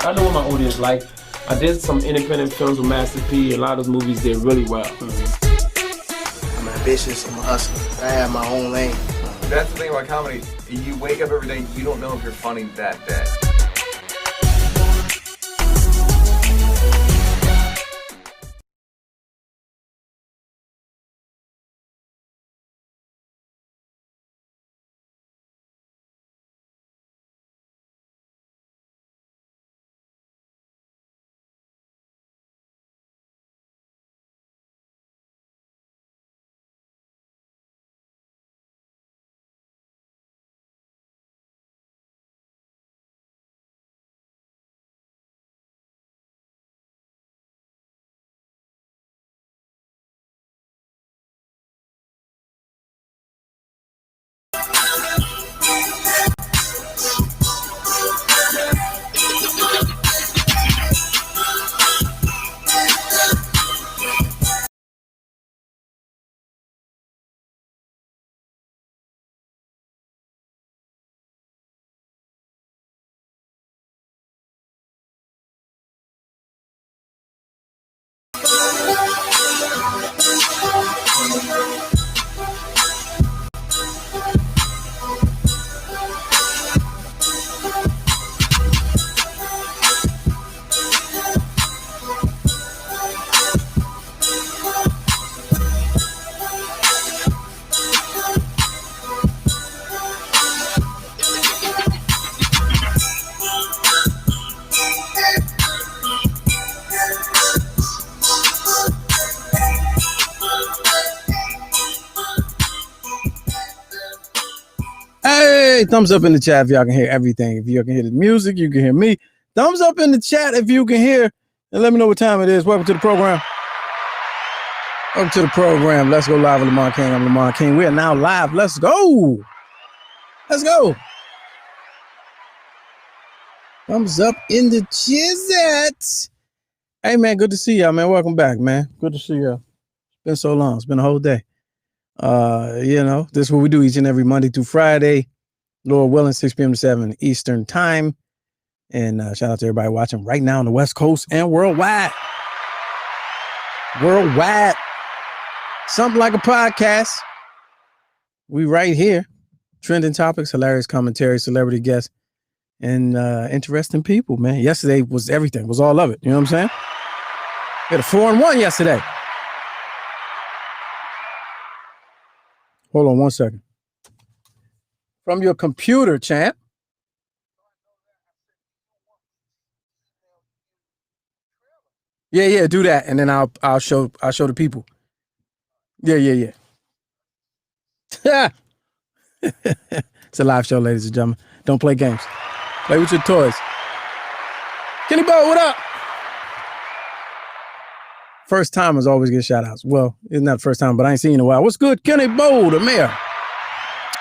I know what my audience like. I did some independent films with Master P. A lot of those movies did really well. I'm ambitious, I'm a hustler. I have my own lane. That's the thing about comedy. You wake up every day, you don't know if you're funny that day. Hey, thumbs up in the chat if y'all can hear everything. If you can hear the music, you can hear me. Thumbs up in the chat if you can hear, and let me know what time it is. Welcome to the program. Welcome to the program. Let's go live with Lamont King. I'm Lamont King. We are now live. Let's go. Let's go. Thumbs up in the chat. Hey, man, good to see y'all, man. Welcome back, man. Good to see y'all. It's been so long. It's been a whole day. This is what we do each and every Monday through Friday. Lord willing, 6 p.m. to 7 Eastern time. And shout out to everybody watching right now on the West Coast and worldwide. Worldwide. Something like a podcast. We right here. Trending topics, hilarious commentary, celebrity guests, and interesting people, man. Yesterday was everything. Was all of it. You know what I'm saying? We had a 4-1 yesterday. Hold on 1 second. From your computer, champ. Yeah, do that, and then I'll show the people. Yeah. It's a live show, ladies and gentlemen. Don't play games. Play with your toys. Kenny Bo, what up? First timers always get shout outs. Well, it's not the first time, but I ain't seen you in a while. What's good, Kenny Bo, the mayor?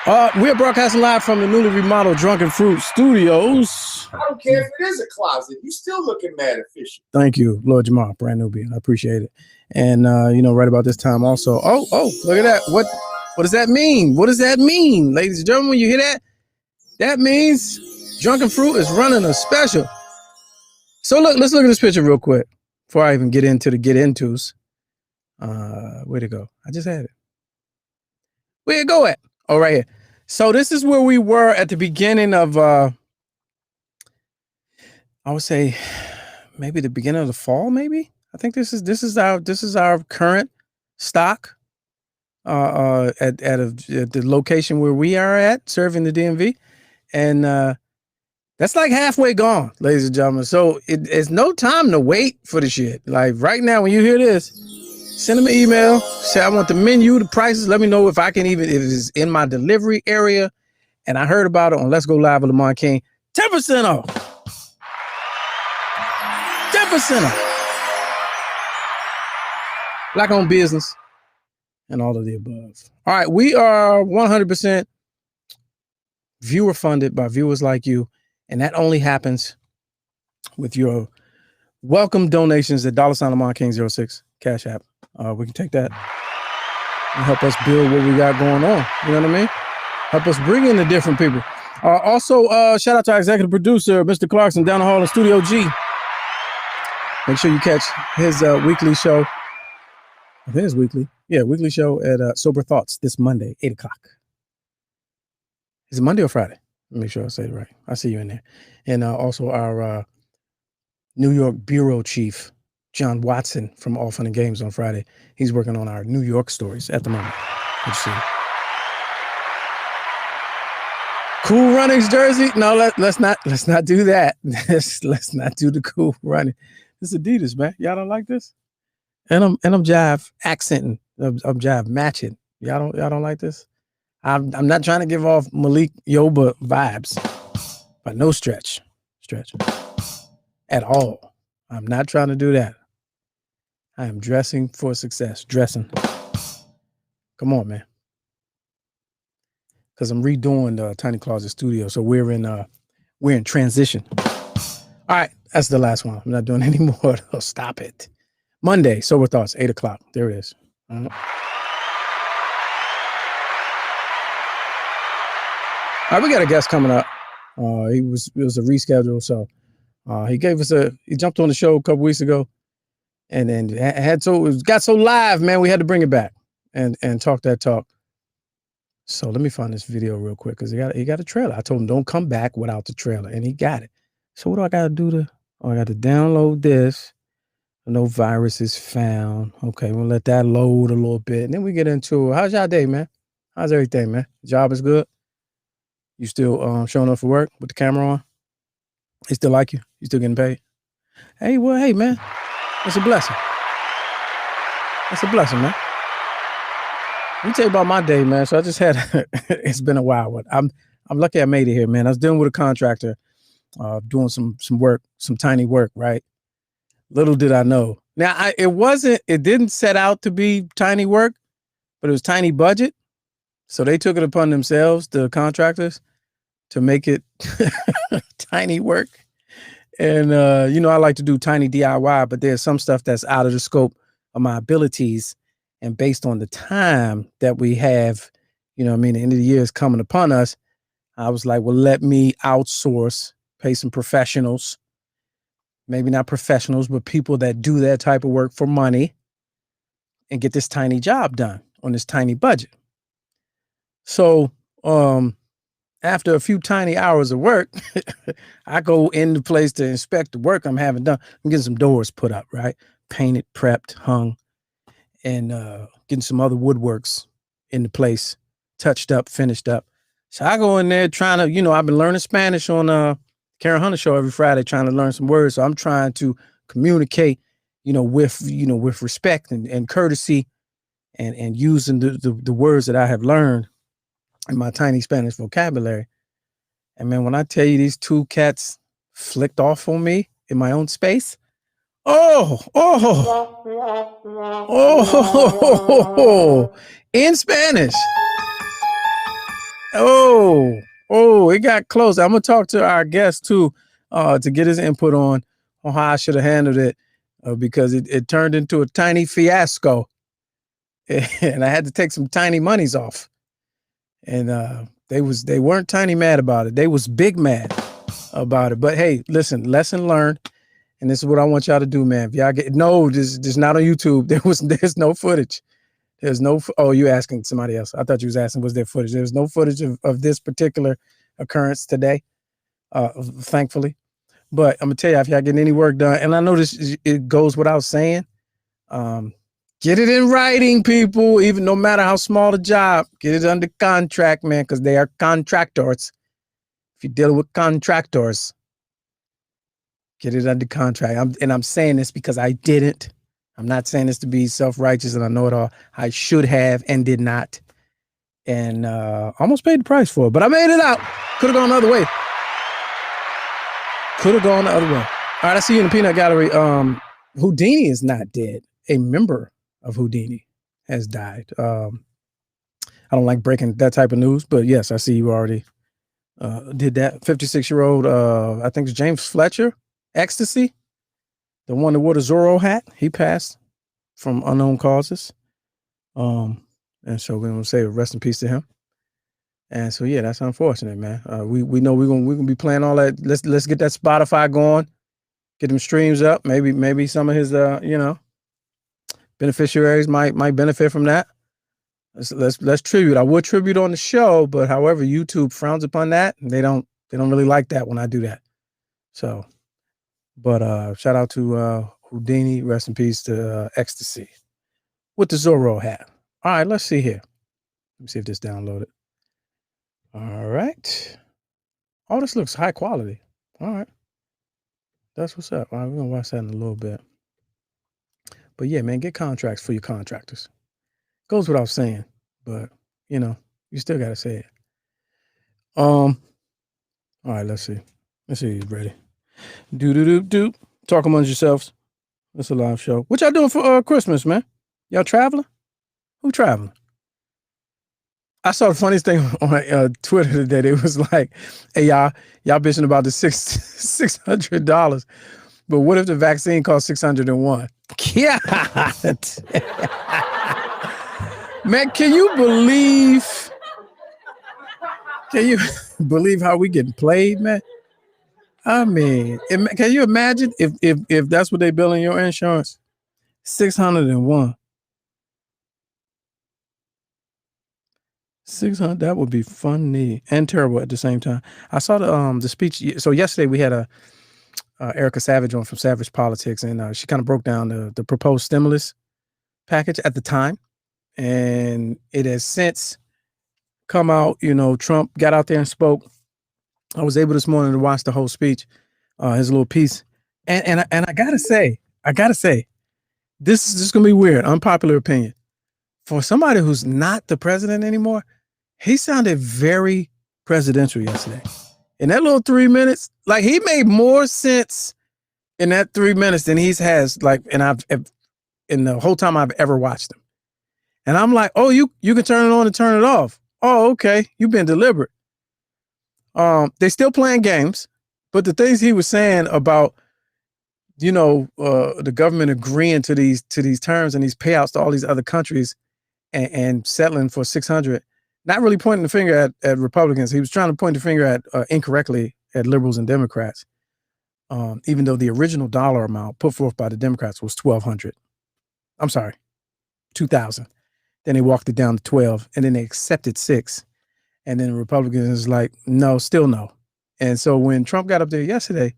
We're broadcasting live from the newly remodeled Drunken Fruit Studios. I don't care if it is a closet. You still looking mad official. Thank you, Lord Jamal, brand new being. I appreciate it. And right about this time also. Oh, look at that. What does that mean? What does that mean, ladies and gentlemen? When you hear that, that means Drunken Fruit is running a special. So let's look at this picture real quick before I even get into the get-intos. Where'd it go? I just had it. Where'd it go at? Oh, right here. So this is where we were at the beginning of, I would say maybe the beginning of the fall, maybe. I think this is our current stock at the location where we are at serving the DMV. And that's like halfway gone, ladies and gentlemen. So it's no time to wait for the shit. Like right now, when you hear this, send them an email. Say, I want the menu, the prices. Let me know if if it's in my delivery area. And I heard about it on Let's Go Live with Lamont King. 10% off. 10% off. Black owned business and all of the above. All right. We are 100% viewer funded by viewers like you. And that only happens with your welcome donations at $sign Lamont King 06 Cash App. We can take that and help us build what we got going on. You know what I mean? Help us bring in the different people. Also, shout out to our executive producer, Mr. Clarkson, down the hall in Studio G. Make sure you catch his weekly show. I think it's weekly. Yeah, weekly show at Sober Thoughts this Monday, 8 o'clock. Is it Monday or Friday? Make sure I say it right. I see you in there. And also our New York bureau chief, John Watson from All Fun and Games on Friday. He's working on our New York stories at the moment. Let's see. Cool Runnings jersey? No, let's not do that. let's not do the Cool Running. This is Adidas, man. Y'all don't like this? And I'm jive accenting. I'm jive matching. Y'all don't like this? I'm not trying to give off Malik Yoba vibes, but no stretch at all. I'm not trying to do that. I am dressing for success. Dressing. Come on, man. Because I'm redoing the Tiny Closet Studio, so we're in transition. All right, that's the last one. I'm not doing any more. Oh, stop it. Monday, Sober Thoughts, 8 o'clock. There it is. All right, we got a guest coming up. It was a reschedule, so he jumped on the show a couple weeks ago, and then it got so live, man. We had to bring it back and talk that talk. So let me find this video real quick because he got a trailer. I told him don't come back without the trailer, and he got it. So what do I got to do I got to download this. No virus is found. Okay, we'll let that load a little bit, and then we get into how's y'all day, man? How's everything, man? Job is good. You still showing up for work with the camera on? They still like you? You still getting paid? Hey, man, it's a blessing. It's a blessing, man. Let me tell you about my day, man. So I just had, it's been a while, but I'm lucky I made it here, man. I was dealing with a contractor, doing some work, some tiny work, right? Little did I know. Now, it didn't set out to be tiny work, but it was tiny budget. So they took it upon themselves, the contractors, to make it tiny work. And, I like to do tiny DIY, but there's some stuff that's out of the scope of my abilities. And based on the time that we have, the end of the year is coming upon us. I was like, well, let me outsource, pay some professionals, maybe not professionals, but people that do that type of work for money and get this tiny job done on this tiny budget. So, after a few tiny hours of work, I go in the place to inspect the work I'm having done. I'm getting some doors put up, right? Painted, prepped, hung, and getting some other woodworks in the place, touched up, finished up. So I go in there trying to, I've been learning Spanish on Karen Hunter show every Friday, trying to learn some words. So I'm trying to communicate, with respect and courtesy and using the words that I have learned in my tiny Spanish vocabulary. And man, when I tell you these two cats flicked off on me in my own space, in Spanish. It got close. I'm gonna talk to our guest too, to get his input on how I should have handled it, because it turned into a tiny fiasco, and I had to take some tiny monies off. And they weren't tiny mad about it. They was big mad about it. But hey, listen, lesson learned. And this is what I want y'all to do, man. If y'all this is not on YouTube. There's no footage. There's no. Oh, you asking somebody else? I thought you was asking, was there footage? There's no footage of this particular occurrence today, thankfully. But I'm gonna tell you, if y'all getting any work done, and I know it goes without saying, get it in writing, people. Even no matter how small the job, get it under contract, man, because they are contractors. If you're dealing with contractors, get it under contract. I'm saying this because I didn't. I'm not saying this to be self-righteous and I know it all. I should have and did not. And almost paid the price for it, but I made it out. Could have gone the other way. All right, I see you in the peanut gallery. Houdini is not dead. A member of Houdini has died. I don't like breaking that type of news, but yes, I see you already did that. 56-year-old, I think it's James Fletcher, Ecstasy, the one that wore the Zorro hat. He passed from unknown causes. And so we're going to say rest in peace to him. And so yeah, that's unfortunate, man. We know we're gonna be playing all that. Let's get that Spotify going, get them streams up. Maybe some of his beneficiaries might benefit from that. Let's tribute. I would tribute on the show, but however, YouTube frowns upon that. They don't really like that when I do that. So, but shout out to Houdini, rest in peace to Ecstasy with the Zorro hat. All right, let's see here. Let me see if this downloaded. All right. Oh, this looks high quality. All right. That's what's up. All right, we're gonna watch that in a little bit. But yeah, man, get contracts for your contractors. Goes without saying, but you still gotta say it. All right, let's see. Let's see if he's ready. Do. Talk amongst yourselves. It's a live show. What y'all doing for Christmas, man? Y'all traveling? Who traveling? I saw the funniest thing on Twitter today. It was like, hey, y'all bitching about the $600. But what if the vaccine costs $601? Yeah. Man, can you believe how we getting played, man? I mean, can you imagine if that's what they billing your insurance? $601. 600. That would be funny and terrible at the same time. I saw the speech. So yesterday we had Erica Savage on from Savage Politics, and she kind of broke down the proposed stimulus package at the time, and it has since come out. Trump got out there and spoke. I was able this morning to watch the whole speech, his little piece, and I gotta say, this is just gonna be weird, unpopular opinion. For somebody who's not the president anymore, he sounded very presidential yesterday. In that little 3 minutes, like he made more sense in that 3 minutes than he's has in the whole time I've ever watched him. And I'm like, oh, you can turn it on and turn it off. Oh, okay, you've been deliberate. They still playing games, but the things he was saying about the government agreeing to these terms and these payouts to all these other countries and settling for 600, not really pointing the finger at Republicans. He was trying to point the finger at incorrectly at liberals and Democrats, even though the original dollar amount put forth by the Democrats was $1,200. I'm sorry, $2,000. Then they walked it down to 12, and then they accepted 6. And then the Republicans is like, no, still no. And so when Trump got up there yesterday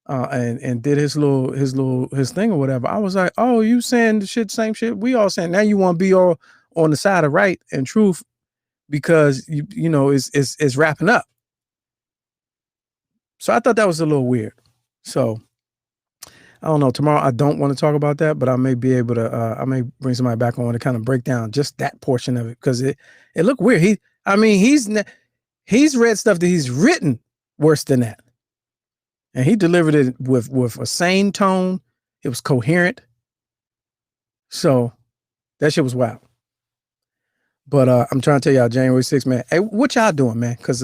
and did his thing or whatever, I was like, oh, you saying the same shit we all saying. Now you want to be all on the side of right and truth because it's wrapping up. So I thought that was a little weird. So I don't know. Tomorrow I don't want to talk about that, but I may be able to. I may bring somebody back on to kind of break down just that portion of it because it looked weird. He's read stuff that he's written worse than that, and he delivered it with a sane tone. It was coherent. So that shit was wild. But I'm trying to tell y'all, January 6th, man. Hey, what y'all doing, man? Because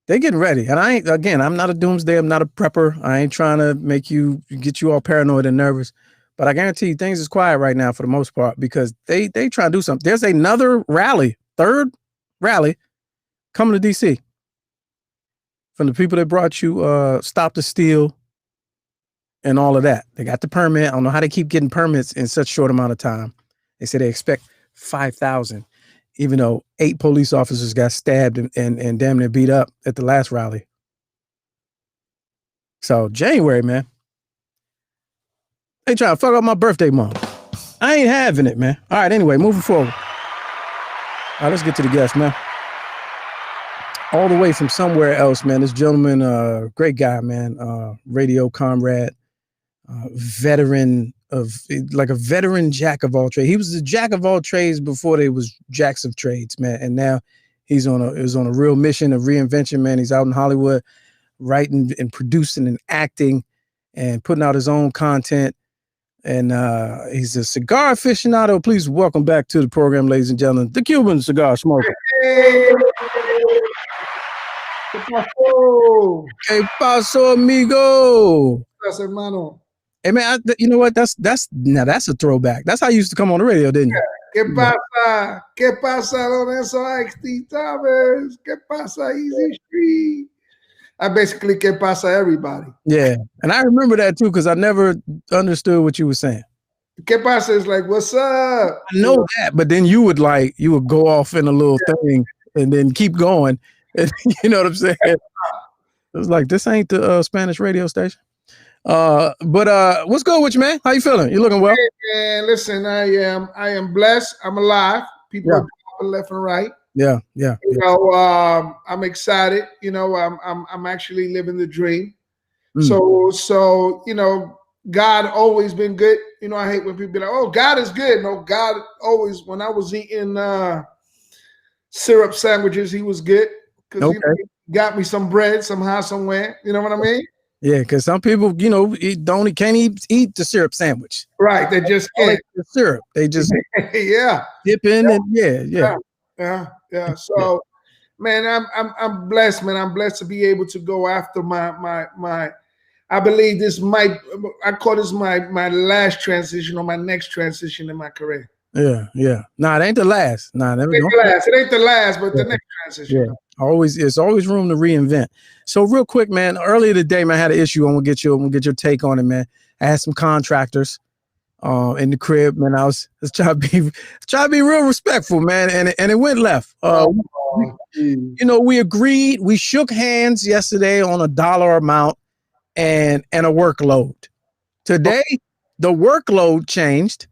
they getting ready, and I'm not a doomsday. I'm not a prepper. I ain't trying to get you all paranoid and nervous. But I guarantee you, things is quiet right now for the most part because they try to do something. There's another rally, third rally, coming to DC from the people that brought you Stop the Steal and all of that. They got the permit. I don't know how they keep getting permits in such short amount of time. They say they expect 5,000, even though 8 police officers got stabbed and damn near beat up at the last rally. So January, man, they trying to fuck up my birthday month. I ain't having it, man. All right, anyway, moving forward. All right, let's get to the guest, man. All the way from somewhere else, man. This gentleman, great guy, man. Radio comrade, veteran a veteran jack of all trades. He was a jack of all trades before they was jacks of trades, man. And now he's on a real mission of reinvention, man. He's out in Hollywood writing and producing and acting and putting out his own content. And he's a cigar aficionado. Please welcome back to the program, ladies and gentlemen, the Cuban cigar smoker. Hey. ¿Qué pasó? ¿Qué pasó, amigo? Gracias, hermano. Hey man, you know what? That's a throwback. That's how you used to come on the radio, didn't you? ¿Qué pasa? ¿Qué pasa, Lorenzo XT Thomas? ¿Qué pasa, Easy Street? I basically ¿qué pasa everybody. Yeah, and I remember that too because I never understood what you were saying. ¿Qué pasa is like, what's up? I know that, but then you would go off in a little thing and then keep going. And, you know what I'm saying? It was like, this ain't the Spanish radio station. But what's good with you, man? How you feeling? You looking well? Hey, man, listen, I am blessed. I'm alive. People are dropping left and right. Yeah. You know, I'm excited. You know, I'm actually living the dream. So you know, God always been good. You know, I hate when people be like, "Oh, God is good." No, God always. When I was eating syrup sandwiches, He was good because He got me some bread somehow, somewhere. You know what I mean? Yeah, because some people, you know, can't eat the syrup sandwich. Right? They just can't. The syrup. They just dip in and yeah. So, man, I'm blessed, man. I'm blessed to be able to go after my. I believe I call this my last transition or my next transition in my career. Yeah. Nah, it ain't the last. Nah, it ain't the last, but the next transition. Yeah. It's always room to reinvent. So real quick, man, earlier today, man, I had an issue. I'm gonna get your take on it, man. I had some contractors in the crib, man. I was trying to be real respectful, man, and it went left. You know, we shook hands yesterday on a dollar amount and a workload. Today, the workload changed,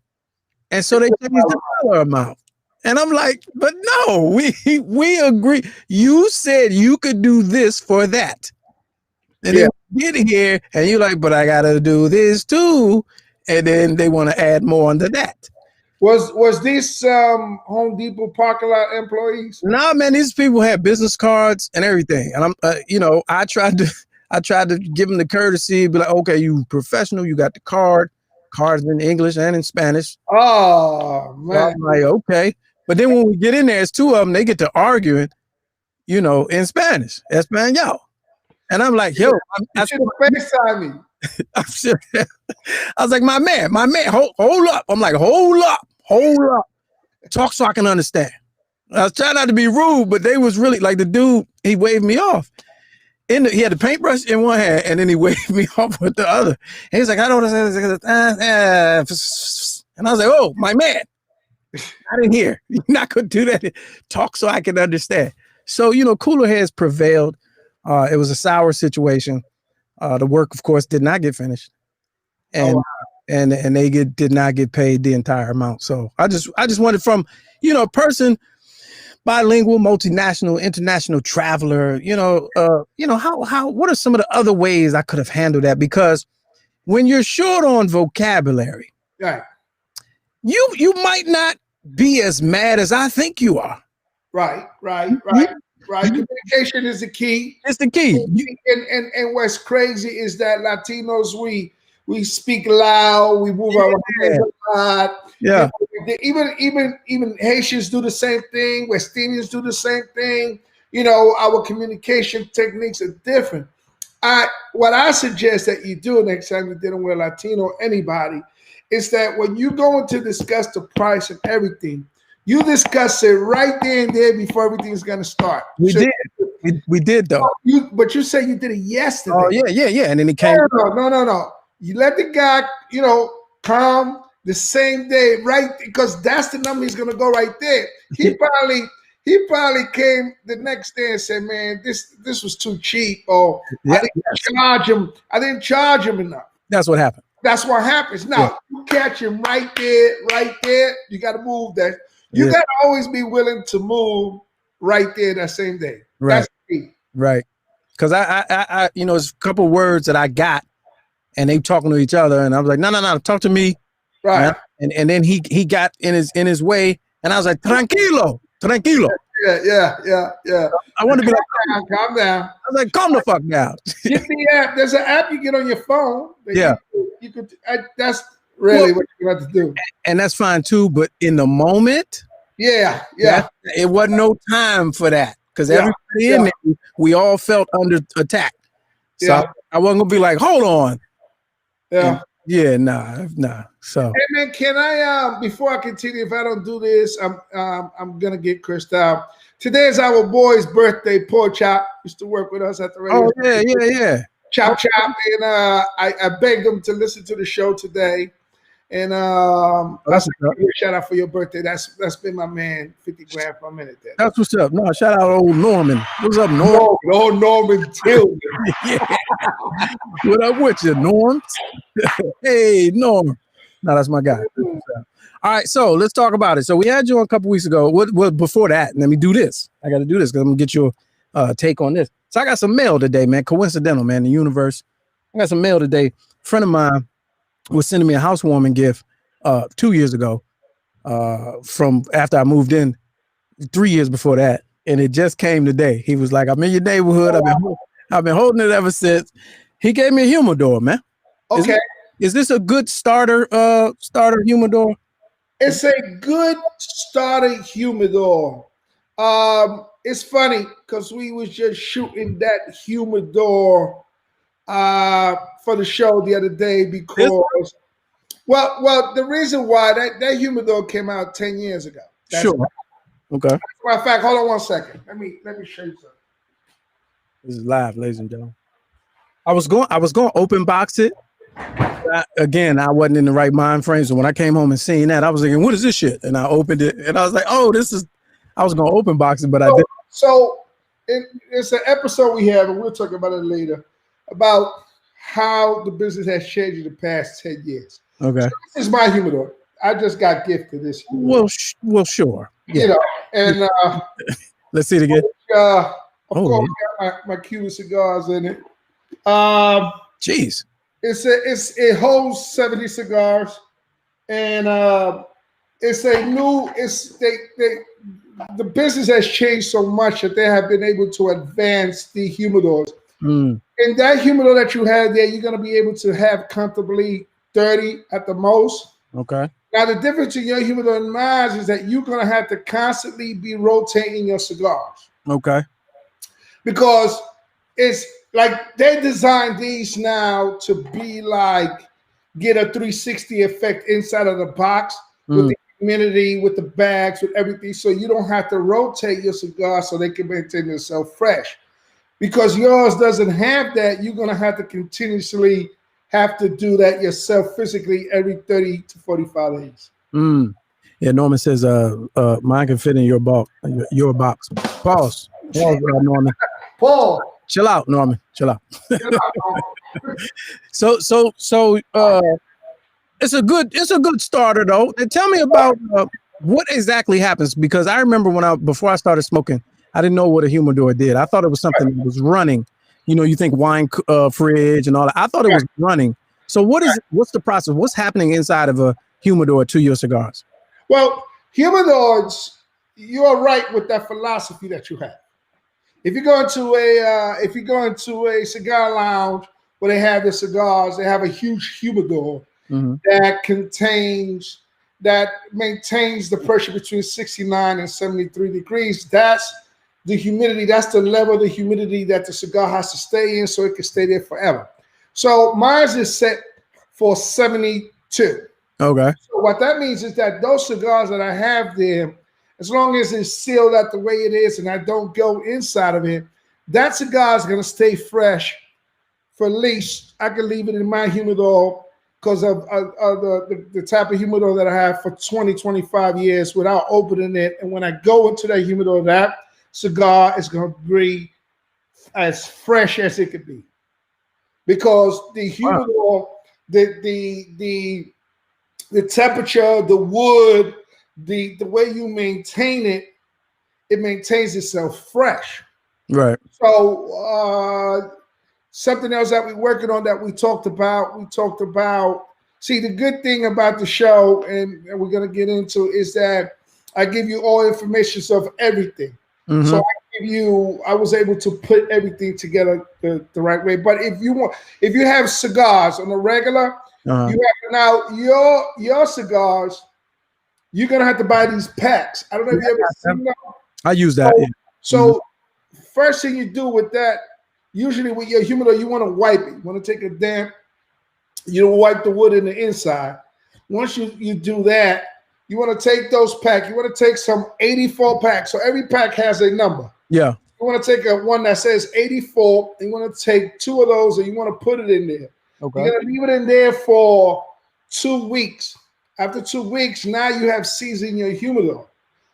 and so they changed the dollar amount. And I'm like, but no, we agree. You said you could do this for that. And then we get here and you're like, but I gotta do this too. And then they want to add more onto that. Was these Home Depot parking lot employees? No, man, these people had business cards and everything. And I'm you know, I tried to give them the courtesy, be like, okay, you professional, you got the cards in English and in Spanish. Oh man. So I'm like, okay. But then when we get in there, it's two of them, they get to arguing, you know, in Spanish, Espanol. And I'm like, yo, you should FaceTime me. I was like, my man, hold up. I'm like, hold up. Talk so I can understand. I was trying not to be rude, but they was really like the dude, he waved me off. He had the paintbrush in one hand and then he waved me off with the other. And he's like, I don't understand. And I was like, oh, my man. I didn't hear. You're not going to do that. Talk so I can understand. So, you know, cooler heads prevailed. It was a sour situation. The work, of course, did not get finished. And and they did not get paid the entire amount. So I just wanted from, you know, a person, bilingual, multinational, international traveler, what are some of the other ways I could have handled that? Because when you're short on vocabulary, right, you might not be as mad as I think you are. Right. Communication is the key. It's the key. And what's crazy is that Latinos, we speak loud, we move our hands a lot. Yeah. Even Haitians do the same thing. West Indians do the same thing. You know, our communication techniques are different. What I suggest that you do next time you're dealing with a Latino or anybody is that when you go to discuss the price and everything, you discuss it right there and there before everything's going to start. We did though. But you say you did it yesterday. Oh yeah. And then it came. No. You let the guy, you know, come the same day, right? Because that's the number he's going to go right there. He probably came the next day and said, "Man, this was too cheap," or I didn't charge him enough. That's what happened. That's what happens. Now you catch him right there. You got to move that. You got to always be willing to move right there that same day. Right. That's key. Right. Because I you know, it's a couple words that I got, and they talking to each other, and I was like, no, talk to me. Right. And then he got in his way, and I was like, tranquilo. Yeah. I want to be like, calm down. I was like, calm the fuck down. Get the app. There's an app you get on your phone. You could. That's really what you have to do. And that's fine too. But in the moment, yeah, it wasn't no time for that because everybody in there, we all felt under attack. So I wasn't gonna be like, hold on. Yeah. Yeah, nah. So Hey man, can I before I continue, if I don't do this, I'm gonna get cursed out. Today is our boy's birthday. Poor Chop used to work with us at the radio. oh yeah. Chop Chop, and I begged him to listen to the show today. And I said, give you a shout out for your birthday. That's been my man, 50 grand for a minute there. That's what's up. No, shout out old Norman. What's up, Norm? No, Norman Tillman. Yeah. What up with you, Norm? Hey, Norm. No, that's my guy. All right, so let's talk about it. So we had you on a couple weeks ago. Well, before that, let me do this. I got to do this because I'm going to get your take on this. So I got some mail today, man. Coincidental, man, the universe. I got some mail today. A friend of mine was sending me a housewarming gift 2 years ago from after I moved in 3 years before that. And it just came today. He was like, I'm in your neighborhood. I've been holding it ever since. He gave me a humidor, man. Okay. Is this a good starter humidor? It's a good starter humidor. It's funny because we was just shooting that humidor for the show the other day because well the reason why that humidor came out 10 years ago. Sure. Okay. Matter of fact, hold on one second. Let me show you something. This is live, ladies and gentlemen. I was going to open box it. Again, I wasn't in the right mind frame. So when I came home and seen that, I was thinking, what is this shit? And I opened it and I was like, oh, I was going to open box it, but I didn't. So it's an episode we have, and we'll talk about it later, about how the business has changed in the past 10 years. Okay. So this is my humidor. I just got gifted this humidor. Well, sure. Yeah. You know, and let's see it again. Of course, got my Cuba cigars in it. Jeez. It holds 70 cigars, and the business has changed so much that they have been able to advance the humidors. And that humidor that you have there, you're gonna be able to have comfortably 30 at the most. Okay. Now the difference in your humidor and mine is that you're gonna have to constantly be rotating your cigars. Okay. Because it's like they designed these now to be like get a 360 effect inside of the box with the humidity, with the bags, with everything. So you don't have to rotate your cigar so they can maintain themselves fresh. Because yours doesn't have that, you're gonna have to continuously have to do that yourself physically every 30 to 45 days. Yeah, Norman says mine can fit in your box. Pause, Norman. Paul. Chill out, Norman. Chill out. So it's a good starter though. And tell me about what exactly happens, because I remember before I started smoking, I didn't know what a humidor did. I thought it was something that was running. You know, you think wine fridge and all that. I thought it was running. So what's the process? What's happening inside of a humidor to your cigars? Well, humidors, you're right with that philosophy that you have. If you go into a cigar lounge where they have the cigars, they have a huge humidor that maintains the pressure between 69 and 73 degrees. That's the humidity. That's the level of the humidity that the cigar has to stay in so it can stay there forever. So mine is set for 72. Okay. So what that means is that those cigars that I have there, as long as it's sealed out the way it is and I don't go inside of it, that cigar is going to stay fresh for at least, I can leave it in my humidor because of the type of humidor that I have for 20, 25 years without opening it. And when I go into that humidor, that cigar is going to be as fresh as it could be. Because the humidor, the temperature, the wood, the way you maintain it, it maintains itself fresh. Right. So something else that we're working on that we talked about, see, the good thing about the show, and we're going to get into, is that I give you all information of everything. So I was able to put everything together the right way. But if you have cigars on the regular, you have now your cigars, you're gonna have to buy these packs. I don't know if you ever seen them. I use that. So first thing you do with that, usually with your humidor, you want to wipe it. You want to take a damp You don't wipe the wood in the inside. Once you do that, you want to take those packs. You want to take some 84 packs. So every pack has a number. Yeah. You want to take one that says 84. And you want to take 2 of those and you want to put it in there. Okay. You're going to leave it in there for 2 weeks. After 2 weeks, now you have seasoned your humidor.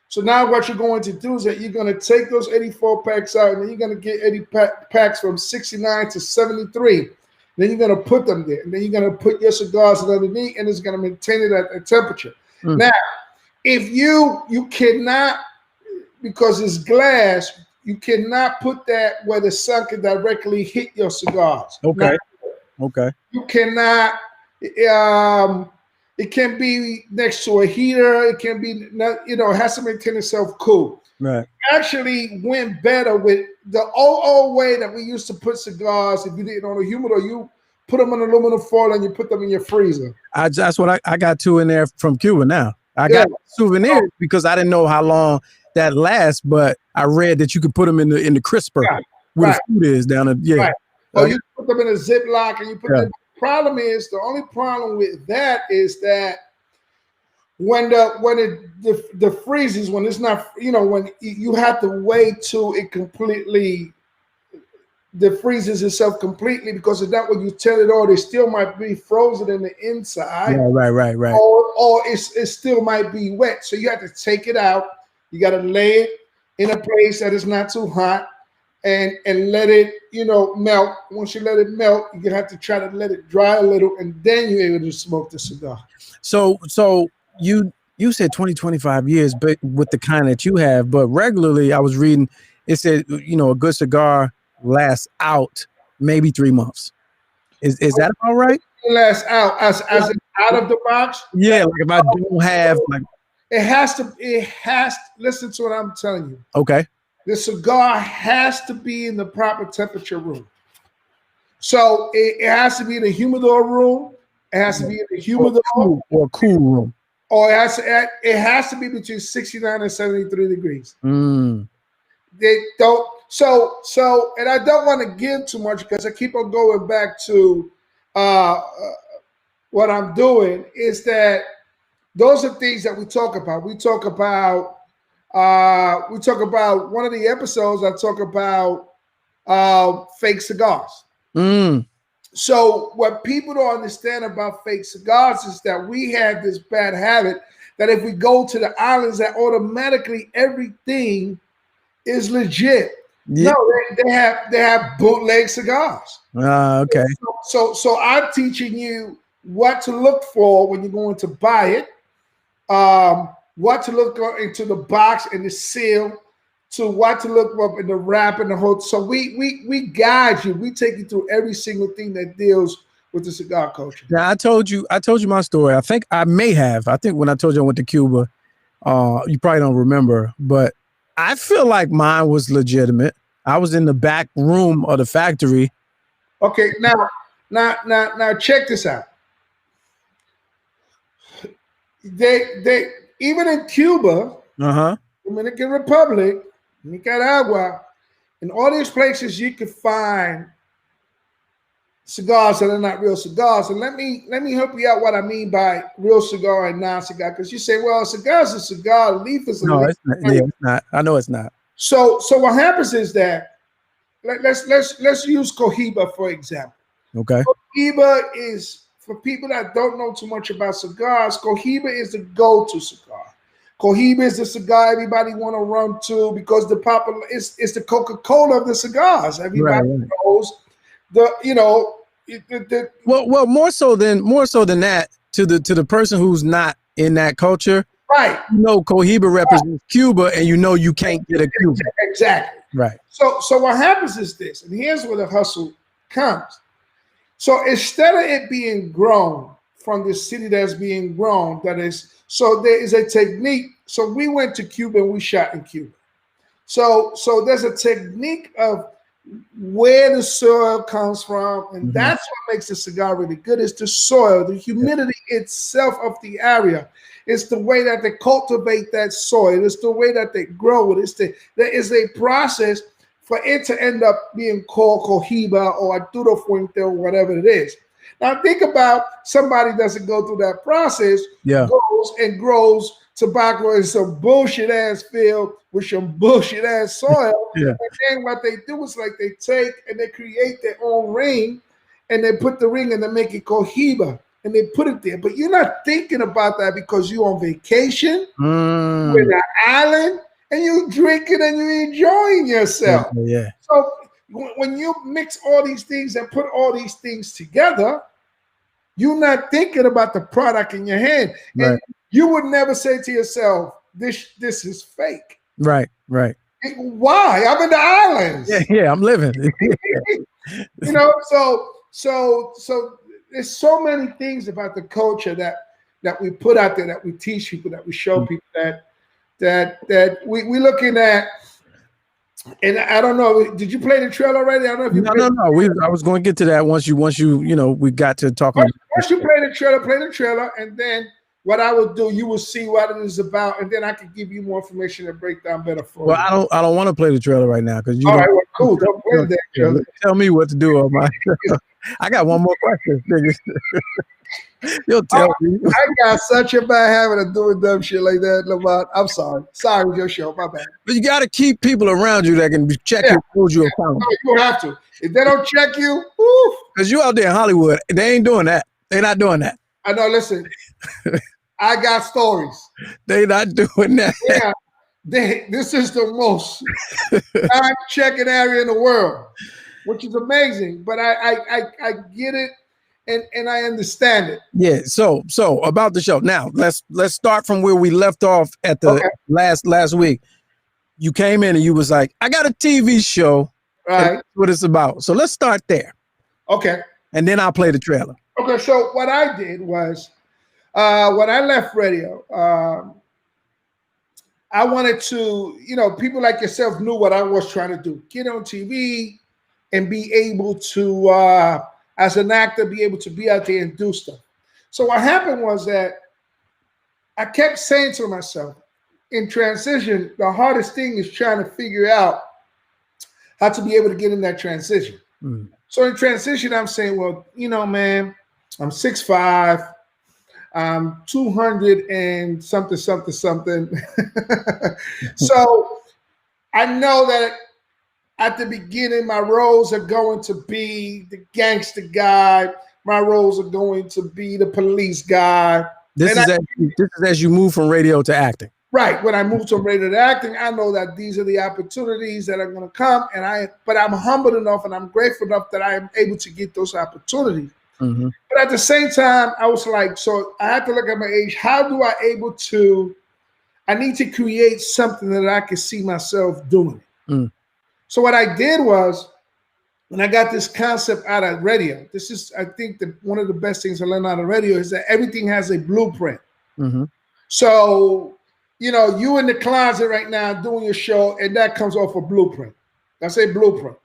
So now what you're going to do is that you're going to take those 84 packs out, and then you're going to get 80 packs from 69 to 73. Then you're going to put them there. And then you're going to put your cigars underneath, and it's going to maintain it at that temperature. Now, if you cannot, because it's glass, you cannot put that where the sun can directly hit your cigars. Okay. Okay. You cannot, it can be next to a heater. It can be, it has to maintain itself cool. Right. Actually went better with the old way that we used to put cigars. If you didn't on a humidor, you put them in aluminum foil and you put them in your freezer. That's what I got 2 in there from Cuba now. I got souvenirs because I didn't know how long that lasts, but I read that you could put them in the crisper where the food is down there. Right. Or you put them in a Ziploc and you put them. The problem is, the only problem with that is that when the freezes, when it's not, when you have to wait till it completely freezes itself completely, because it's not when you tell it all, it still might be frozen in the inside. Yeah, right. Or it still might be wet. So you have to take it out. You got to lay it in a place that is not too hot and let it, melt. Once you let it melt, you're gonna have to try to let it dry a little, and then you're able to smoke the cigar. So you said 20, 25 years, but with the kind that you have, but regularly I was reading, it said, a good cigar lasts out maybe 3 months. Is that about right? It lasts out as out of the box. Yeah, like if I don't have it has to listen to what I'm telling you. Okay. The cigar has to be in the proper temperature room. So it has to be in the humidor room. It has to be in the humidor or cool room. Or it has to be between 69 and 73 degrees. They don't. So, and I don't want to give too much because I keep on going back to what I'm doing is that those are things that we talk about. We talk about one of the episodes. I talk about fake cigars. So what people don't understand about fake cigars is that we have this bad habit that if we go to the islands, that automatically everything is legit. Yeah. No, they have bootleg cigars. Okay. So I'm teaching you what to look for when you're going to buy it. What to look into the box and the seal, to what to look up in the wrap and the whole. So we guide you. We take you through every single thing that deals with the cigar culture. Now I told you my story. I think when I told you I went to Cuba, you probably don't remember, but I feel like mine was legitimate. I was in the back room of the factory. Okay, now check this out. They even in Cuba, Dominican Republic, Nicaragua, in all these places you can find cigars that are not real cigars. And let me help you out what I mean by real cigar and non-cigar, because you say, well, a cigar is a cigar, a leaf is a leaf. It's not. Yeah, it's not. I know it's not. So what happens is that let's use Cohiba for example. Okay. Cohiba is, for people that don't know too much about cigars, Cohiba is the go-to cigar. Cohiba is the cigar everybody want to run to because it's the Coca-Cola of the cigars. Everybody knows well more so than that, to the person who's not in that culture. Right. Cohiba represents Cuba, and you can't get a Cuba. Exactly. Right. So what happens is this, and here's where the hustle comes. So instead of it being grown from the city that's being grown, there is a technique. So we went to Cuba and we shot in Cuba. So there's a technique of where the soil comes from, and that's what makes the cigar really good. Is the soil, the humidity itself of the area. It's the way that they cultivate that soil. It's the way that they grow it. There is a process for it to end up being called Cohiba or Arturo Fuente or whatever it is. Now think about somebody doesn't go through that process, Yeah. goes and grows tobacco in some bullshit ass field with some bullshit ass soil. Yeah. And then what they do is like they take and they create their own ring and they put the ring and they make it cohiba and they put it there. But you're not thinking about that because you're on vacation, you're in an island, and you're drinking and you're enjoying yourself. Yeah. So when you mix all these things and put all these things together, you're not thinking about the product in your hand. Right. And you would never say to yourself, this is fake. Right. Why? I'm in the islands. Yeah, I'm living. You know, so there's so many things about the culture that we put out there, that we teach people, that we show people that we looking at. And I don't know, did you play the trailer already? I don't know if you No. I was going to get to that once you we got to talking. Once you play the trailer, and then what I would do, you will see what it is about, and then I can give you more information and break down better for you. Well, I don't want to play the trailer right now because you. All right, well, cool. Don't play that trailer. Tell me what to do on my. I got one more question. You'll tell me. I got such a bad habit of doing dumb shit like that, Lamont. I'm sorry. Sorry with your show. My bad. But you got to keep people around you that can check you, hold you accountable. No, you have to. If they don't check you, because you out there in Hollywood, they ain't doing that. They're not doing that. I know. Listen, I got stories. They not doing that. Yeah, this is the most checking area in the world, which is amazing. But I get it. And I understand it. Yeah. So about the show. Now let's start from where we left off at the last week. You came in and you was like, I got a TV show. Right. That's what it's about. So let's start there. Okay. And then I'll play the trailer. Okay. So what I did was when I left radio, I wanted to, people like yourself knew what I was trying to do. Get on TV and be able to as an actor, be able to be out there and do stuff. So what happened was that I kept saying to myself, in transition, the hardest thing is trying to figure out how to be able to get in that transition. Mm. So in transition, I'm saying, well, man, I'm 6'5", I'm 200 and something. So I know that at the beginning, my roles are going to be the gangster guy. My roles are going to be the police guy. This is as you move from radio to acting. Right. When I move from radio to acting, I know that these are the opportunities that are going to come. But I'm humble enough and I'm grateful enough that I am able to get those opportunities. Mm-hmm. But at the same time, I was like, so I had to look at my age. How do I need to create something that I can see myself doing. Mm. So what I did was, when I got this concept out of radio, this is, I think, one of the best things I learned out of radio is that everything has a blueprint. Mm-hmm. So, you in the closet right now doing your show, and that comes off a blueprint. That's a blueprint.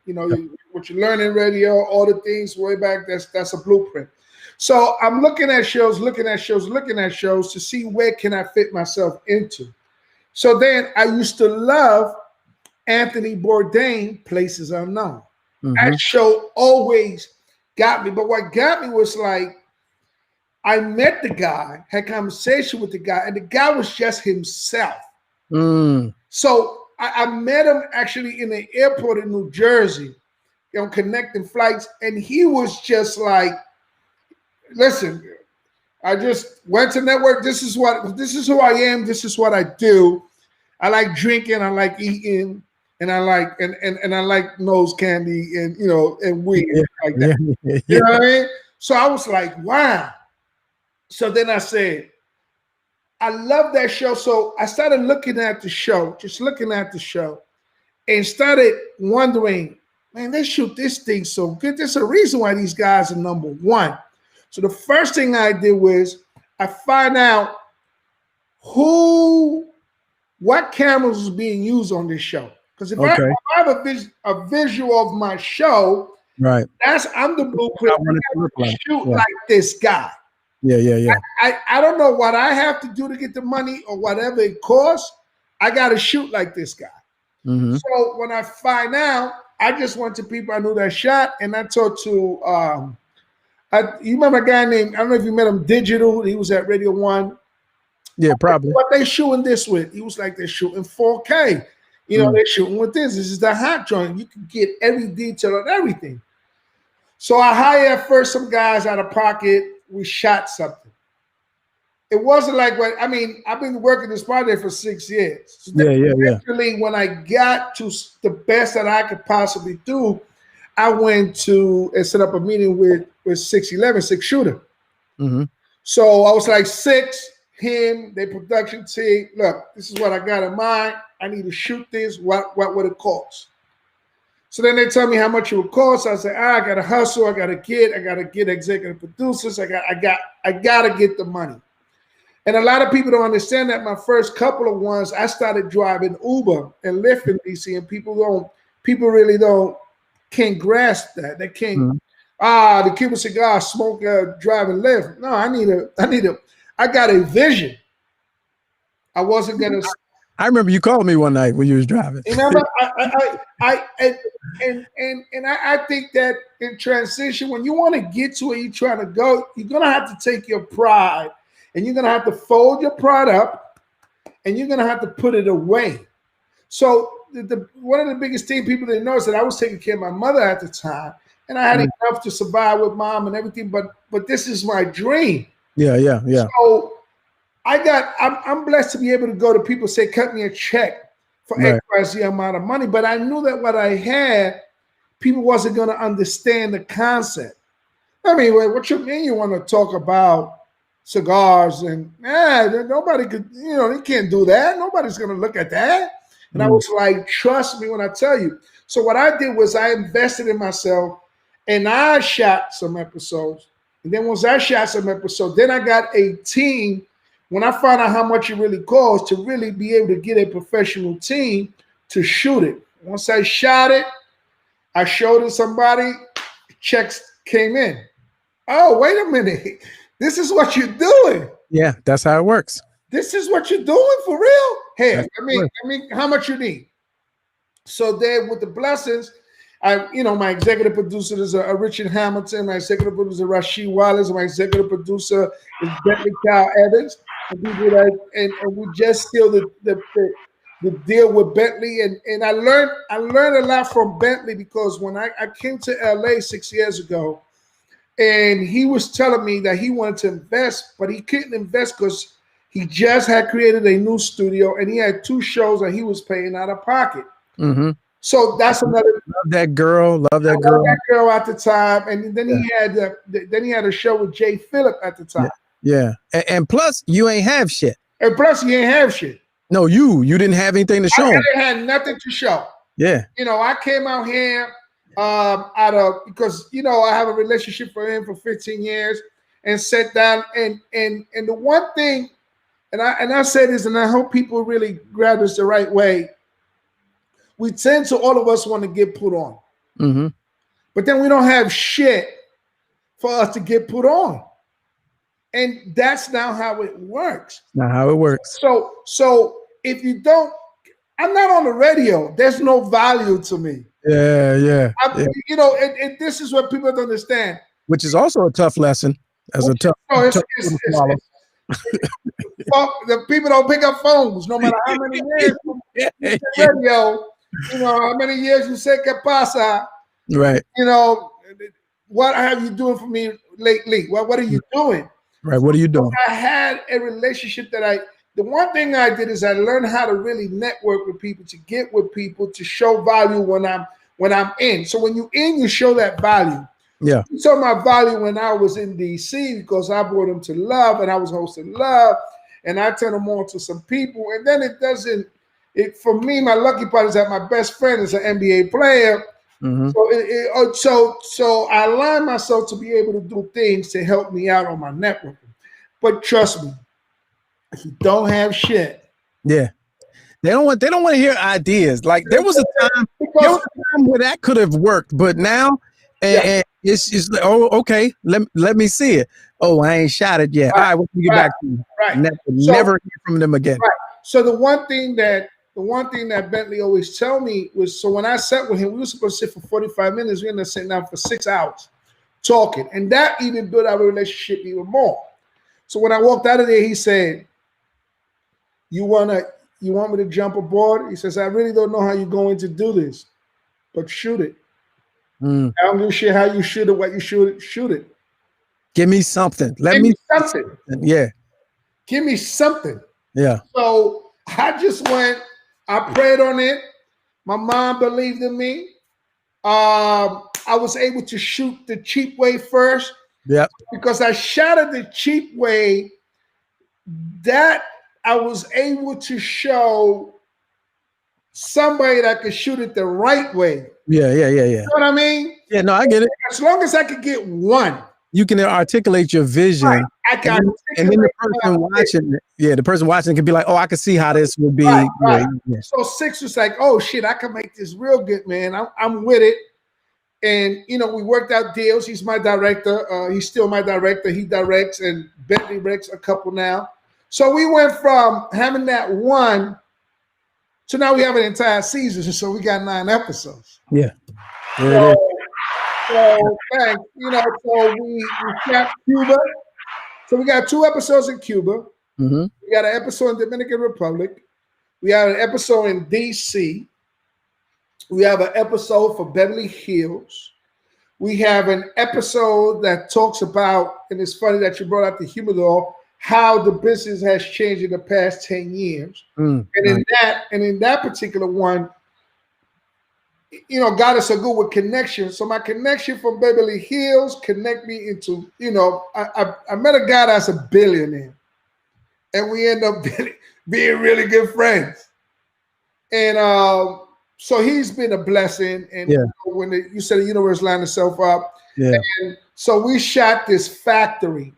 What you learn in radio, all the things way back, that's a blueprint. So I'm looking at shows to see where can I fit myself into. So then I used to love Anthony Bourdain, Places Unknown. Mm-hmm. That show always got me. But what got me was like, I met the guy, had conversation with the guy, and the guy was just himself. Mm. So I met him actually in the airport in New Jersey, on connecting flights, and he was just like, listen, I just went to network. This is who I am. This is what I do. I like drinking. I like eating. And I like and I like nose candy and and weed like that. Yeah. You know what I mean? So I was like, wow. So then I said, I love that show. So I started looking at the show, and started wondering, man, they shoot this thing so good. There's a reason why these guys are number one. So the first thing I did was I find out what cameras was being used on this show. Because if I have a visual of my show, right, I'm the blueprint. I want to look shoot like this guy. Yeah. I don't know what I have to do to get the money or whatever it costs. I got to shoot like this guy. Mm-hmm. So when I find out, I just went to people I knew that shot, and I talked to You remember a guy named, I don't know if you met him, Digital. He was at Radio 1. Yeah, probably. What they shooting this with? He was like, they're shooting 4K. You know, they're shooting with this. This is the hot joint. You can get every detail of everything. So I hired first some guys out of pocket. We shot something. It wasn't like what, I mean, I've been working this project for 6 years. So eventually, when I got to the best that I could possibly do, I went to and set up a meeting with 611, 6 Shooter. So I was like, 6, him, their production team, look, this is what I got in mind. I need to shoot this. What would it cost? So then they tell me how much it would cost. I say, I got to hustle. I got to get executive producers. I got to get the money. And a lot of people don't understand that my first couple of ones, I started driving Uber and Lyft in DC, and people really can't grasp that. They can't, the Cuba cigar, smoke, drive and Lyft. No, I got a vision. I wasn't gonna. I remember you called me one night when you was driving. Remember, I think that in transition, when you want to get to where you're trying to go, you're gonna have to take your pride, and you're gonna have to fold your pride up, and you're gonna have to put it away. So one of the biggest things people didn't know is that I was taking care of my mother at the time, and I had enough to survive with mom and everything. But this is my dream. Yeah. So I'm blessed to be able to go to people, say, cut me a check for XYZ amount of money. But I knew that what I had, people wasn't going to understand the concept. I mean, what you mean you want to talk about cigars and nobody could, they can't do that. Nobody's going to look at that. And I was like, trust me when I tell you. So what I did was I invested in myself and I shot some episodes. And then once I shot some episodes, then I got a team. When I found out how much it really costs to really be able to get a professional team to shoot it. Once I shot it, I showed it somebody, checks came in. Oh, wait a minute. This is what you're doing. Yeah, that's how it works. This is what you're doing for real? Hey, I mean, how much you need? So then with the blessings, my executive producer is Richard Hamilton. My executive producer is Rasheed Wallace. My executive producer is Bentley Kyle Evans. And we just sealed the deal with Bentley. And I learned a lot from Bentley because when I came to LA 6 years ago, and he was telling me that he wanted to invest, but he couldn't invest because he just had created a new studio and he had 2 shows that he was paying out of pocket. So that's another. Love that girl at the time, and then he had a show with Jay Phillip at the time. Yeah. And plus, you ain't have shit. No, you didn't have anything to show. I had nothing to show. Yeah. I came out here because I have a relationship with him for 15 years, and sat down and the one thing, and I say this, and I hope people really grab this the right way. We tend to, all of us want to get put on. But then we don't have shit for us to get put on. And that's not how it works. So if you don't, I'm not on the radio. There's no value to me. Yeah. And this is what people don't understand. Which is also a tough lesson. The people don't pick up phones, no matter how many years you radio. How many years you say que pasa? Right. What have you doing for me lately? What are you doing? Right. What are you doing? I had a relationship the one thing I did is I learned how to really network with people, to get with people, to show value when I'm in. So when you're in, you show that value. Yeah. You saw my value when I was in DC because I brought them to Love and I was hosting Love and I turned them on to some people. And then for me, my lucky part is that my best friend is an NBA player. So I aligned myself to be able to do things to help me out on my networking. But trust me, if you don't have shit, they don't want to hear ideas. Like there was a time where that could have worked, but now it's like, oh, okay, let me see it. Oh, I ain't shot it yet. All right, we'll get back to you. Right. Never hear from them again. Right. So the one thing that Bentley always tell me was, so when I sat with him, we were supposed to sit for 45 minutes. We ended up sitting down for 6 hours. talking. And that even built our relationship even more. So when I walked out of there, he said, you want me to jump aboard? He says, I really don't know how you're going to do this, but shoot it. I don't give a shit how you shoot it, what you shoot it. Give me something. Give me something. Yeah. Give me something. Yeah. So I just went, I prayed on it. My mom believed in me. I was able to shoot the cheap way first. Yeah. Because I shot it the cheap way, that I was able to show somebody that could shoot it the right way. Yeah. You know what I mean? Yeah, no, I get it. As long as I could get one. You can articulate your vision. Right. I can and then the person watching, the person watching can be like, oh, I can see how this would be. Right. Yeah. So 6 was like, oh shit, I can make this real good, man. I'm with it. And we worked out deals. He's my director. He's still my director. He directs, and Bentley directs a couple now. So we went from having that one to now we have an entire season. So we got 9 episodes. Yeah. So thanks. So we shot Cuba. So we got 2 episodes in Cuba. Mm-hmm. We got an episode in Dominican Republic. We have an episode in DC. We have an episode for Beverly Hills. We have an episode that talks about, and it's funny that you brought out the humidor, how the business has changed in the past 10 years. And in that particular one, God is so good with connection. So my connection from Beverly Hills connect me into, I met a guy that's a billionaire, and we end up being really good friends. And so he's been a blessing. And when you said the universe lined itself up, and so we shot this factory.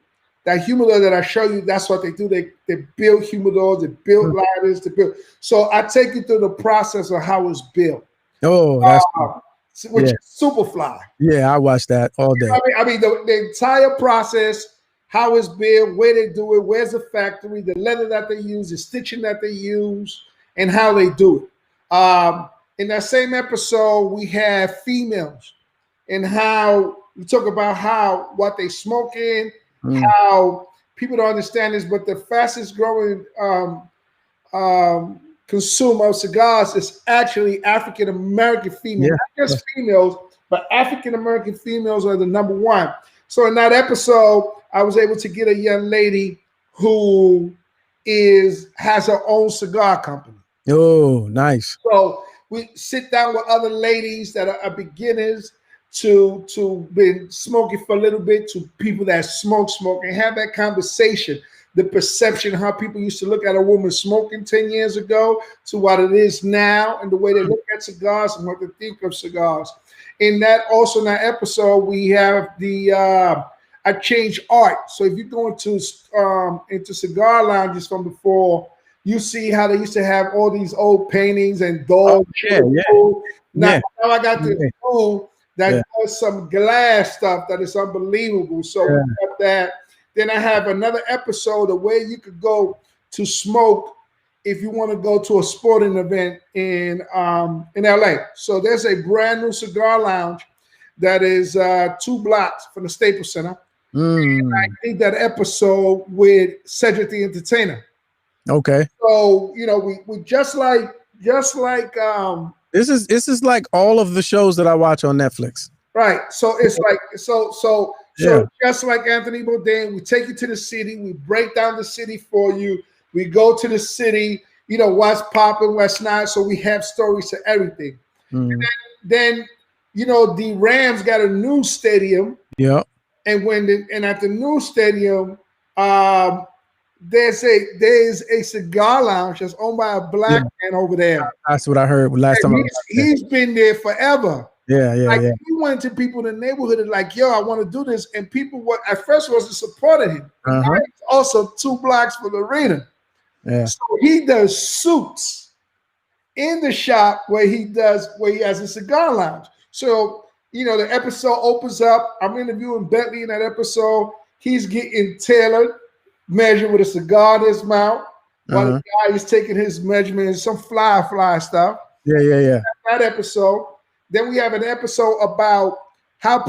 That humidor that I show you, that's what they do. They build humidors, they build lighters, So I take you through the process of how it's built. Oh, that's which is super fly. Yeah, I watch that all day. I mean the entire process, how it's built, where they do it, where's the factory, the leather that they use, the stitching that they use, and how they do it. In that same episode, we have females and how we talk about what they smoke in, how people don't understand this, but the fastest growing consumer of cigars is actually African American females, not just females, but African American females are the number one. So in that episode, I was able to get a young lady who has her own cigar company. Oh, nice. So we sit down with other ladies that are beginners to been smoking for a little bit, to people that smoke, and have that conversation. The perception, how people used to look at a woman smoking 10 years ago to what it is now, and the way they look at cigars and what they think of cigars. In that episode, we have the I change art. So if you go into cigar lounges from before, you see how they used to have all these old paintings and dolls. Now I got this tool that does some glass stuff that is unbelievable. So we got that. Then I have another episode of where you could go to smoke if you want to go to a sporting event in LA. So there's a brand new cigar lounge that is 2 blocks from the Staples Center. And I did that episode with Cedric the Entertainer. Okay. So we just like this is like all of the shows that I watch on Netflix. Right. So it's like so just like Anthony Bourdain, we take you to the city, we break down the city for you, we go to the city, what's popping, what's not. So we have stories to everything. And then the Rams got a new stadium. Yeah. And at the new stadium, there's a cigar lounge that's owned by a black man over there. That's what I heard last time. He's been there forever. He went to people in the neighborhood and like, yo, I want to do this. And people at first wasn't supporting him. Also 2 blocks from the arena. Yeah. So he does suits in the shop where he has a cigar lounge. So, the episode opens up. I'm interviewing Bentley in that episode. He's getting tailored, measured with a cigar in his mouth. While the guy is taking his measurements, some fly stuff. Yeah. That episode. Then we have an episode about how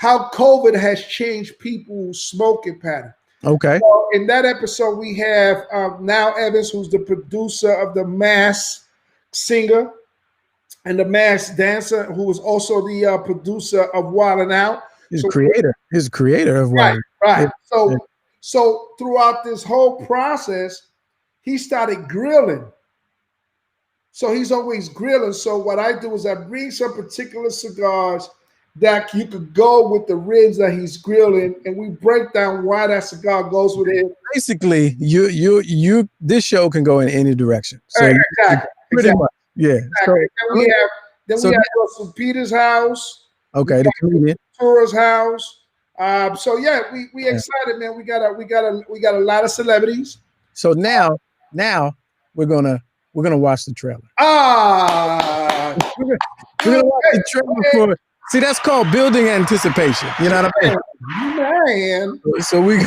how COVID has changed people's smoking pattern. Okay. So in that episode, we have Now Evans, who's the producer of The Masked Singer and The Masked Dancer, who was also the producer of Wild 'N Out. He's creator. He's the creator of Wild. Right. So throughout this whole process, he started grilling. So he's always grilling. So what I do is I bring some particular cigars that you could go with the ribs that he's grilling, and we break down why that cigar goes with it. Basically, you this show can go in any direction. So exactly. Much. Yeah. Exactly. Then we have Russell Peters' house. Okay, the comedian. Tura's house. So yeah, we excited, man. We got a lot of celebrities. So now we're gonna watch the trailer. We're gonna watch the trailer for. See, that's called building anticipation. You know what I mean? Man. So we're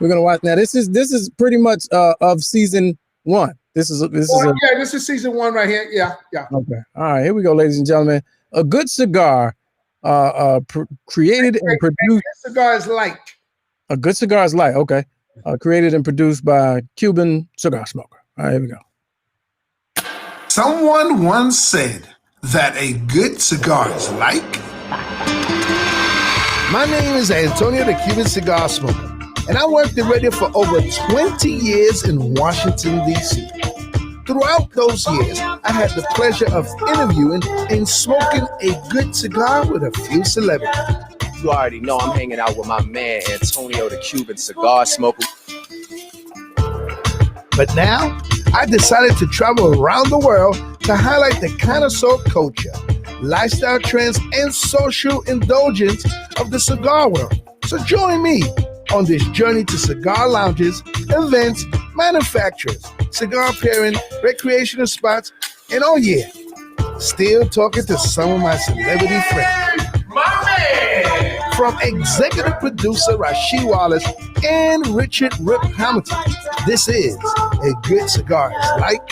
gonna watch now. This is pretty much of season 1. This is season 1 right here. Yeah. Okay. All right. Here we go, ladies and gentlemen. A Good Cigar, created and produced. A Cigar is Light. A Good Cigar is Light. Okay. Created and produced by Cuban cigar smoker. All right. Here we go. Someone once said that a good cigar is like. My name is Antonio, the Cuban cigar smoker, and I worked in radio for over 20 years in Washington, D.C. Throughout those years, I had the pleasure of interviewing and smoking a good cigar with a few celebrities. You already know I'm hanging out with my man, Antonio, the Cuban cigar smoker. But now, I decided to travel around the world to highlight the connoisseur culture, lifestyle trends, and social indulgence of the cigar world. So join me on this journey to cigar lounges, events, manufacturers, cigar pairing, recreational spots, and oh yeah, still talking to some of my celebrity friends. My man! From executive producer Rasheed Wallace and Richard Rip Hamilton, this is A Good Cigar is Like.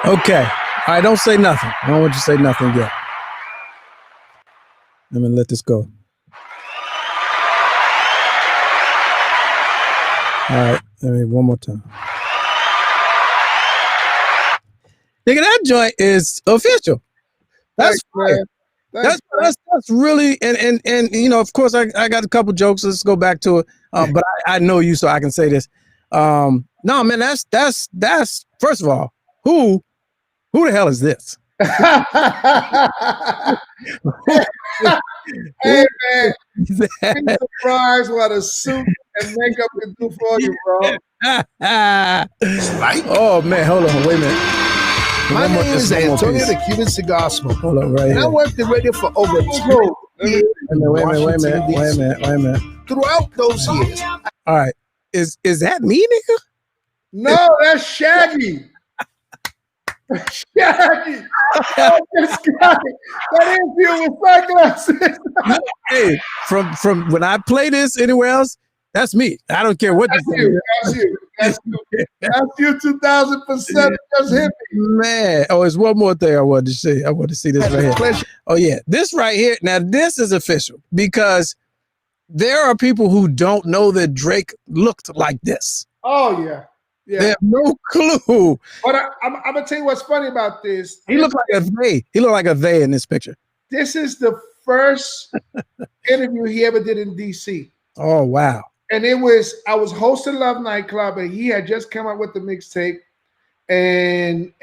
Okay. All right, don't say nothing. I don't want you to say nothing yet. Let me let this go. All right, let me one more time. Nigga, that joint is official. That's right. That's really and you know, of course I got a couple jokes. Let's go back to it. But I know you, so I can say this. No, man, that's first of all, who the hell is this? Hey man, be surprised what a suit and makeup can do for you, bro. Oh man, hold on, wait a minute. My name is Antonio, the Cuban cigar smoker. Hold on, right and here. I worked in radio for over 2 years. Wait a minute. Throughout those years. All right. Is that me, nigga? No, that's Shaggy. Shaggy. Oh, this guy. That is you with sunglasses. Hey, from when I play this anywhere else, that's me. I don't care what That's you. That's you 2000%. Just hit me. Man. Oh, there's one more thing I wanted to see. I want to see this right here. Oh, yeah. This right here. Now, this is official because there are people who don't know that Drake looked like this. Oh, yeah. Yeah. They have no clue. But I'm going to tell you what's funny about this. He looked like a they. He looked like a they in this picture. This is the first interview he ever did in D.C. Oh, wow. And I was hosting Love Nightclub, and he had just come out with the mixtape, and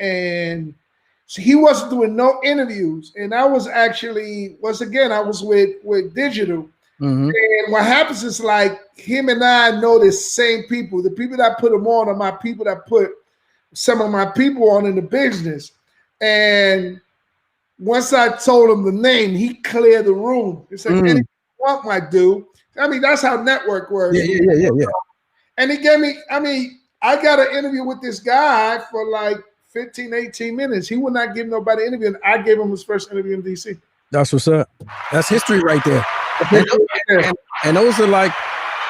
so he wasn't doing no interviews. And I was actually, once again, I was with Digital. Mm-hmm. And what happens is like him and I know the same people. The people that put him on are my people that put some of my people on in the business. And once I told him the name, he cleared the room. It's like, anything you want, my dude. I mean, that's how network works. Yeah. And he gave me, I got an interview with this guy for like 15, 18 minutes. He would not give nobody an interview, and I gave him his first interview in DC. That's what's up. That's history right there. And those are like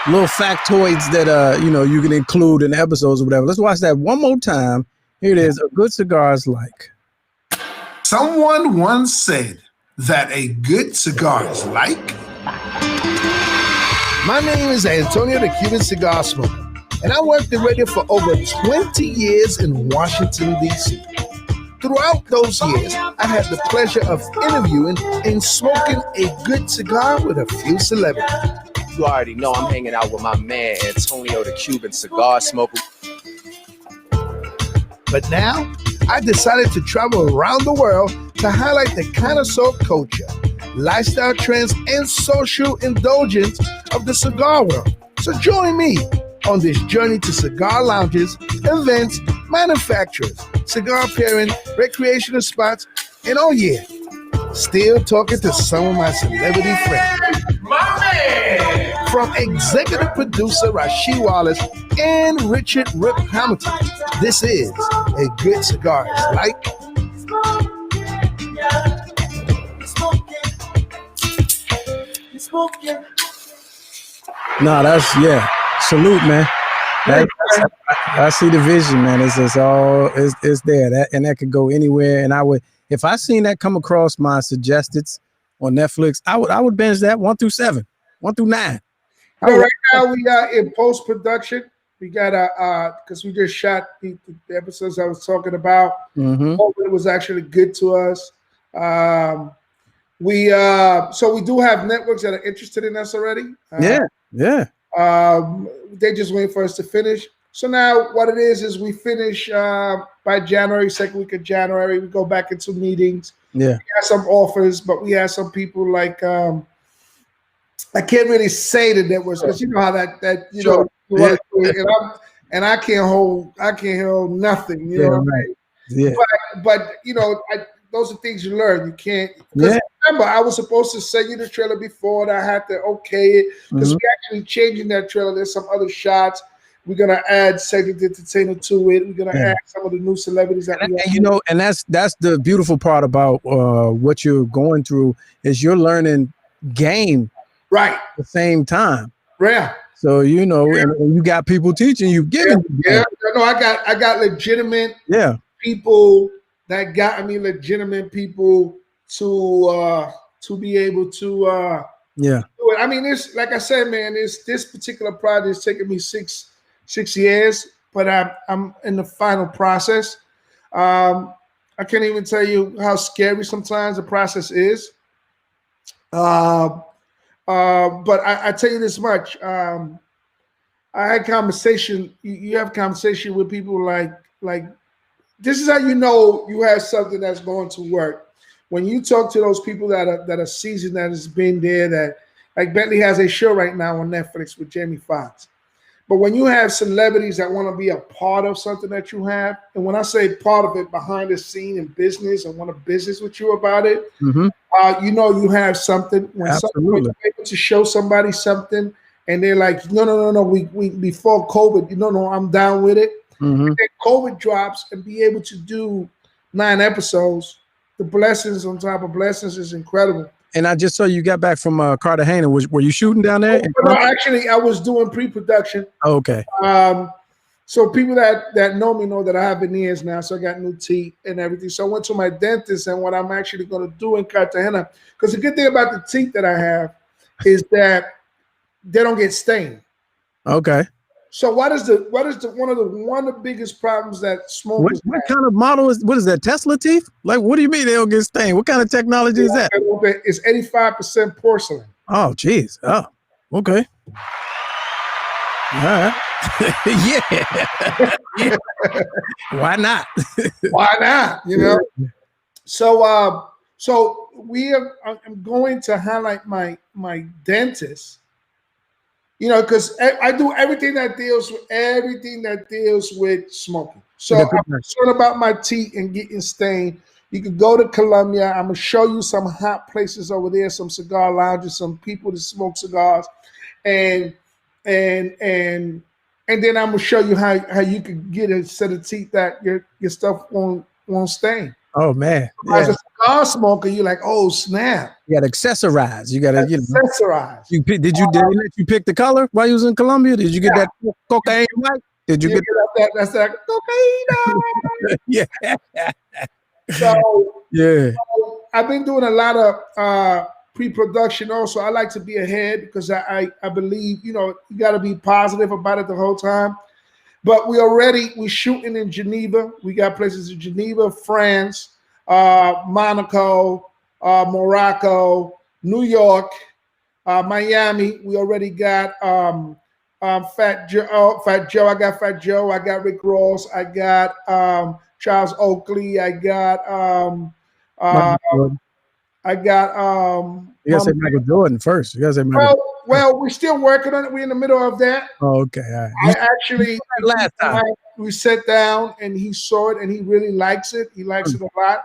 little factoids that you can include in the episodes or whatever. Let's watch that one more time, Here it is. A good cigar is like. Someone once said that a good cigar is like. My name is Antonio the Cuban Cigar Smoker, and I worked in radio for over 20 years in Washington, D.C. Throughout those years, I had the pleasure of interviewing and smoking a good cigar with a few celebrities. You already know I'm hanging out with my man Antonio the Cuban Cigar Smoker. But now, I decided to travel around the world to highlight the connoisseur culture, lifestyle trends, and social indulgence of the cigar world. So join me on this journey to cigar lounges, events, manufacturers, cigar pairing, recreational spots, and oh yeah, still talking to some of my celebrity friends. My man! From executive producer Rasheed Wallace and Richard Rip Hamilton, this is A Good Cigar is Like. No, that's salute, man. I see the vision, man. It's there. That could go anywhere. And I would, if I seen that come across my suggestions on Netflix, I would binge that 1 through 7, 1 through 9. So right now we are in post production. We got because we just shot the episodes I was talking about. It was actually good to us. So we do have networks that are interested in us already. Yeah. They just waiting for us to finish. So now what it is we finish by January, second week of January. We go back into meetings. Yeah. We have some offers, but we have some people like I can't really say the networks because you know how that you know you work with, and I can't hold nothing. You know, right. Yeah. But you know, those are things you learn. You can't. Remember, I was supposed to send you the trailer before, and I had to okay it because we're actually changing that trailer. There's some other shots. We're gonna add Cedric Entertainer to it. We're gonna add some of the new celebrities that we have. You know, and that's the beautiful part about what you're going through is you're learning game right at the same time. Yeah. So you know, and you got people teaching you, giving. Yeah. No, I got legitimate people that got me legitimate people to be able to do it. I mean, it's like I said, man, this particular project is taking me six years, but I'm in the final process. I can't even tell you how scary sometimes the process is. But I tell you this much. I had conversation. You have conversation with people like this is how you know you have something that's going to work. When you talk to those people that are seasoned, that has been there, that like Bentley has a show right now on Netflix with Jamie Foxx. But when you have celebrities that want to be a part of something that you have, and when I say part of it, behind the scene in business and want to business with you about it, you know you have something. When you're able to show somebody something, and they're like, no, we before COVID, no, I'm down with it. And then COVID drops, and be able to do 9 episodes. The blessings on top of blessings is incredible. And I just saw you got back from Cartagena. Were you shooting down there? No, actually, I was doing pre-production. Oh, okay. So people that know me know that I have veneers now, so I got new teeth and everything. So I went to my dentist, and what I'm actually going to do in Cartagena, because the good thing about the teeth that I have is that they don't get stained. Okay. So what is the one of the biggest problems that smokers what kind of model is what is that, Tesla teeth? Like, what do you mean they don't get stained? What kind of technology is that? It's 85% porcelain. Oh, geez. Oh, okay. All right. Yeah. Why not? Why not? You know. So I'm going to highlight my dentist. You know, because I do everything that deals with smoking. So I'm concerned about my teeth and getting stained. You can go to Colombia. I'm gonna show you some hot places over there, some cigar lounges, some people that smoke cigars, and then I'm gonna show you how you can get a set of teeth that your stuff won't stain. Oh man! As a cigar smoker, you're like, oh snap! You got to accessorize. You got to accessorize. Did they let you pick the color while you was in Colombia? Did you get that cocaine white? Did you get that? That's that cocaine. yeah. So Yeah. I've been doing a lot of pre-production also. I like to be ahead because I believe, you got to be positive about it the whole time. But we're shooting in Geneva. We got places in Geneva, France, Monaco, Morocco, New York, Miami. We already got Fat Joe. I got Fat Joe. I got Rick Ross. I got Charles Oakley. I got I got You gotta say Michael Jordan first. You gotta say Michael. Well, we're still working on it. We're in the middle of that. Oh, okay. All right. I actually last time we sat down and he saw it and he really likes it. He likes it a lot.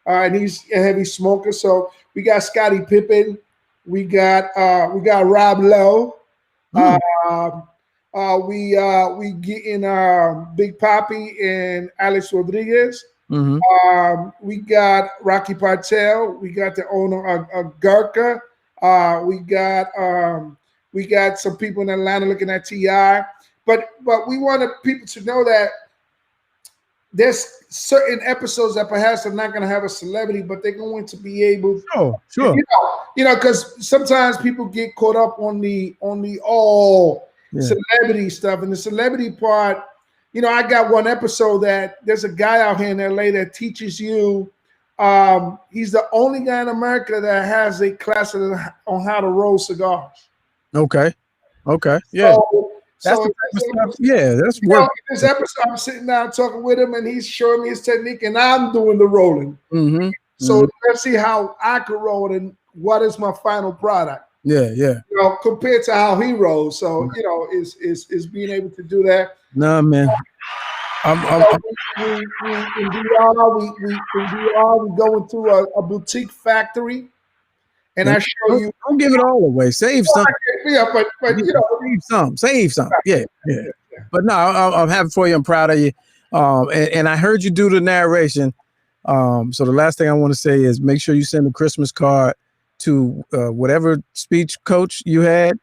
And he's a heavy smoker. So we got Scottie Pippen. We got Rob Lowe. We getting Big Papi and Alex Rodriguez. We got Rocky Patel. We got the owner of Gurkha. We got some people in Atlanta looking at T.I. But we wanted people to know that there's certain episodes that perhaps are not going to have a celebrity, but they're going to be able. Sure. Because sometimes people get caught up on the celebrity stuff, and the celebrity part. I got one episode that there's a guy out here in LA that teaches you. He's the only guy in America that has a class on how to roll cigars. Okay. Yeah. That's work. This episode, I'm sitting down talking with him, and he's showing me his technique, and I'm doing the rolling. So let's see how I can roll and what is my final product. Yeah. Compared to how he rolls. So is being able to do that. Nah, man. In DR, we go into a boutique factory, and I show you. Don't give it all away. Save some. Yeah, but save some. Yeah. But no, I'm happy for you. I'm proud of you. And I heard you do the narration. So the last thing I want to say is make sure you send a Christmas card to whatever speech coach you had.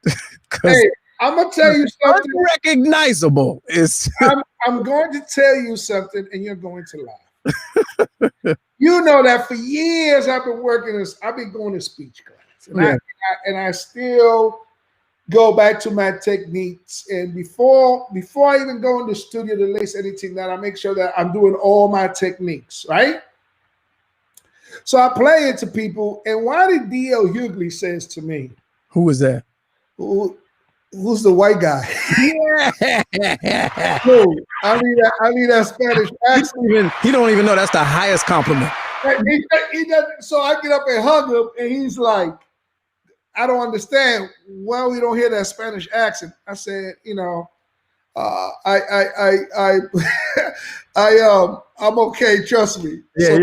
Hey, I'm gonna tell you something. Unrecognizable. I'm going to tell you something, and you're going to laugh. You know that for years I've been going to speech class, and I still go back to my techniques. And before I even go in the studio to lace anything down, I make sure that I'm doing all my techniques, right? So I play it to people, and why did D.L. Hughley says to me? Who was that? Who's the white guy? Yeah. I mean that Spanish accent. He don't even know that's the highest compliment. He doesn't. So I get up and hug him, and he's like, "I don't understand why we don't hear that Spanish accent." I said, I'm okay. Trust me. Yeah.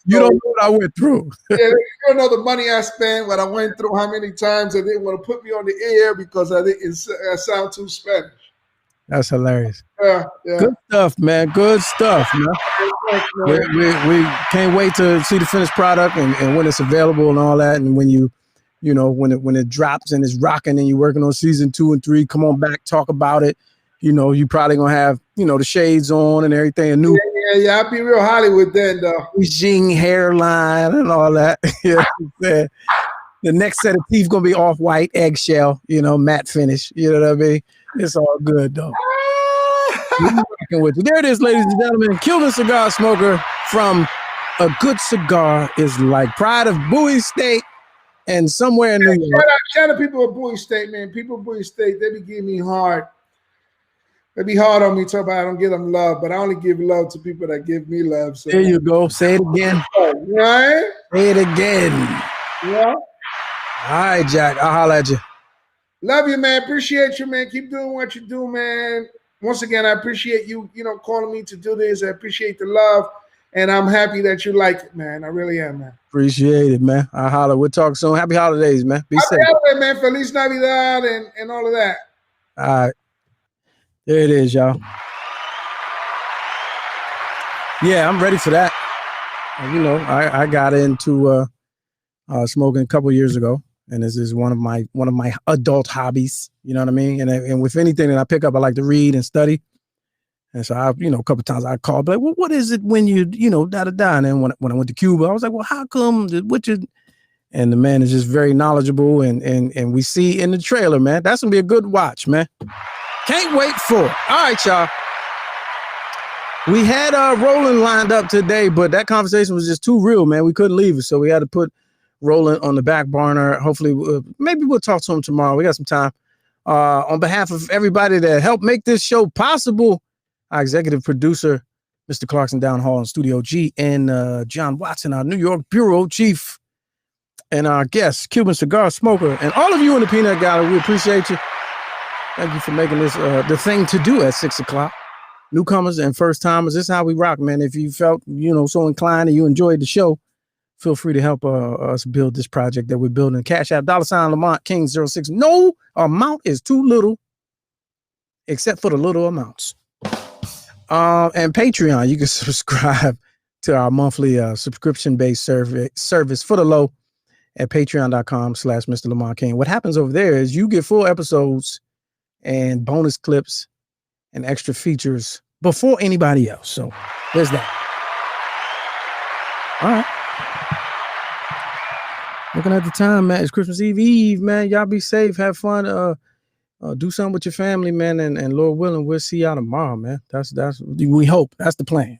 You don't know what I went through. You don't know the money I spent, what I went through, how many times they didn't want to put me on the air because I sound too Spanish. That's hilarious. Yeah. Good stuff, man. Good stuff, man. We can't wait to see the finished product and when it's available and all that. And when when it drops and it's rocking and you're working on season 2 and 3, come on back, talk about it. You probably gonna have, the shades on and everything. A new Yeah, I'll be real Hollywood then, though. Jing hairline and all that. The next set of teeth gonna be off-white, eggshell, matte finish. You know what I mean? It's all good, though. With you. There it is, ladies and gentlemen. Cuban cigar smoker from A Good Cigar Is Like. Pride of Bowie State and somewhere in New York. Shout out people of Bowie State, man. People of Bowie State, they be giving me hard. They be hard on me, talking about I don't give them love, but I only give love to people that give me love. So. There you go. Say it again. Right? Say it again. Yeah. All right, Jack. I'll holler at you. Love you, man. Appreciate you, man. Keep doing what you do, man. Once again, I appreciate you, calling me to do this. I appreciate the love, and I'm happy that you like it, man. I really am, man. Appreciate it, man. I'll holler. We'll talk soon. Happy holidays, man. Be safe. Happy holiday, man. Feliz Navidad and all of that. All right. There it is, y'all. Yeah, I'm ready for that. I got into smoking a couple years ago, And this is one of my adult hobbies. You know what I mean? And with anything that I pick up, I like to read and study. And so I, a couple of times I called, but like, well, what is it when you, da-da-da. And then when I went to Cuba, I was like, well, how come, and the man is just very knowledgeable. And we see in the trailer, man, that's going to be a good watch, man. Can't wait for it. All right, y'all. We had Roland lined up today, but that conversation was just too real, man. We couldn't leave it. So we had to put Roland on the back burner. Hopefully, maybe we'll talk to him tomorrow. We got some time. On behalf of everybody that helped make this show possible, our executive producer, Mr. Clarkson down hall in Studio G, and John Watson, our New York bureau chief, and our guest, Cuban cigar smoker, and all of you in the Peanut Gallery, we appreciate you. Thank you for making this the thing to do at 6 o'clock. Newcomers and first timers, this is how we rock, man. If you felt, so inclined and you enjoyed the show, feel free to help us build this project that we're building. Cash App, $ Lamont King 06. No amount is too little, except for the little amounts. And Patreon, you can subscribe to our monthly subscription-based service for the low at patreon.com/Mr. Lamont King. What happens over there is you get full episodes and bonus clips and extra features before anybody else. So there's that. All right. Looking at the time, man, it's Christmas Eve, man. Y'all be safe, have fun, do something with your family, man, and Lord willing, we'll see y'all tomorrow, man. That's we hope. That's the plan,